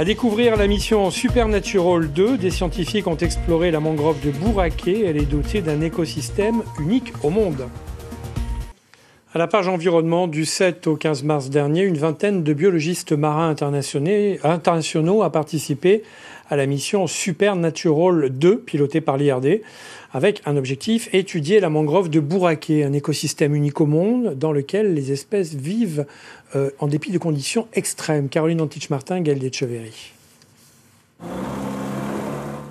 À découvrir la mission Supernatural 2, des scientifiques ont exploré la mangrove de Bouraké. Elle est dotée d'un écosystème unique au monde. À la page environnement, du 7 au 15 mars dernier, une vingtaine de biologistes marins internationaux a participé à la mission Supernatural 2, pilotée par l'IRD, avec un objectif, étudier la mangrove de Bouraké, un écosystème unique au monde dans lequel les espèces vivent en dépit de conditions extrêmes. Caroline Antich-Martin, Gaël Etcheverry.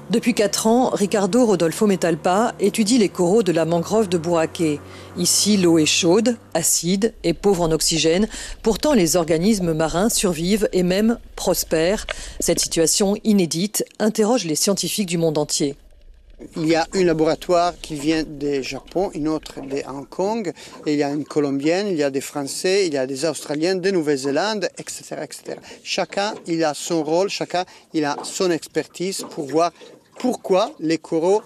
Depuis 4 ans, Ricardo Rodolfo Metalpa étudie les coraux de la mangrove de Bouraké. Ici, l'eau est chaude, acide et pauvre en oxygène. Pourtant, les organismes marins survivent et même prospèrent. Cette situation inédite interroge les scientifiques du monde entier. Il y a un laboratoire qui vient du Japon, une autre de Hong Kong, et il y a une Colombienne, il y a des Français, il y a des Australiens, de Nouvelle-Zélande, etc., etc. Chacun, il a son rôle, chacun, il a son expertise pour voir pourquoi les coraux,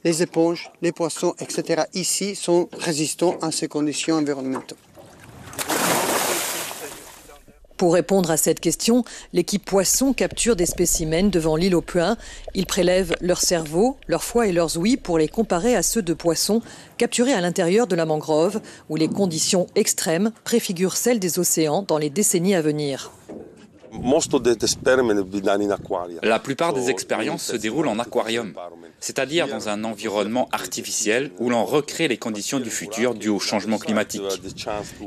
les éponges, les poissons, etc. ici sont résistants à ces conditions environnementales. Pour répondre à cette question, l'équipe poisson capture des spécimens devant l'île aux Puins. Ils prélèvent leur cerveau, leur foie et leurs ouïes pour les comparer à ceux de poissons capturés à l'intérieur de la mangrove, où les conditions extrêmes préfigurent celles des océans dans les décennies à venir. La plupart des expériences se déroulent en aquarium, c'est-à-dire dans un environnement artificiel où l'on recrée les conditions du futur dues au changement climatique.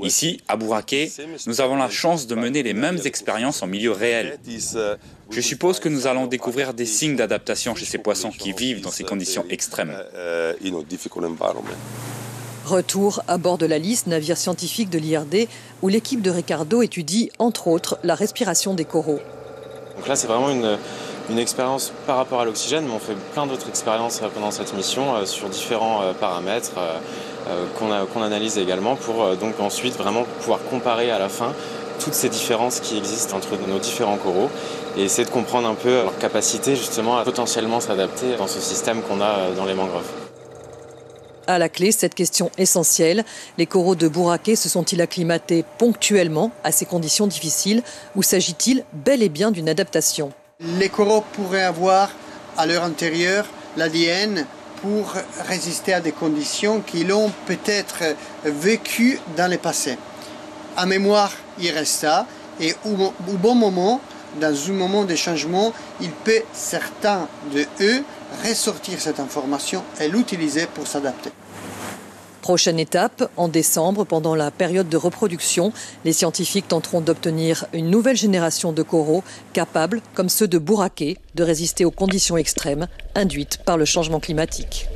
Ici, à Bouraké, nous avons la chance de mener les mêmes expériences en milieu réel. Je suppose que nous allons découvrir des signes d'adaptation chez ces poissons qui vivent dans ces conditions extrêmes. Retour à bord de la Lys, navire scientifique de l'IRD, où l'équipe de Ricardo étudie, entre autres, la respiration des coraux. Donc là, c'est vraiment une expérience par rapport à l'oxygène, mais on fait plein d'autres expériences pendant cette mission sur différents paramètres qu'on analyse également pour donc ensuite vraiment pouvoir comparer à la fin toutes ces différences qui existent entre nos différents coraux et essayer de comprendre un peu leur capacité justement à potentiellement s'adapter dans ce système qu'on a dans les mangroves. À la clé, cette question essentielle, les coraux de Bouraké se sont-ils acclimatés ponctuellement à ces conditions difficiles ou s'agit-il bel et bien d'une adaptation ? Les coraux pourraient avoir à leur intérieur l'ADN pour résister à des conditions qu'ils ont peut-être vécues dans le passé. En mémoire, il reste ça et au bon moment, dans un moment de changement, il peut, certains de eux, ressortir cette information et l'utiliser pour s'adapter. Prochaine étape, en décembre, pendant la période de reproduction, les scientifiques tenteront d'obtenir une nouvelle génération de coraux capables, comme ceux de Bouraké, de résister aux conditions extrêmes induites par le changement climatique.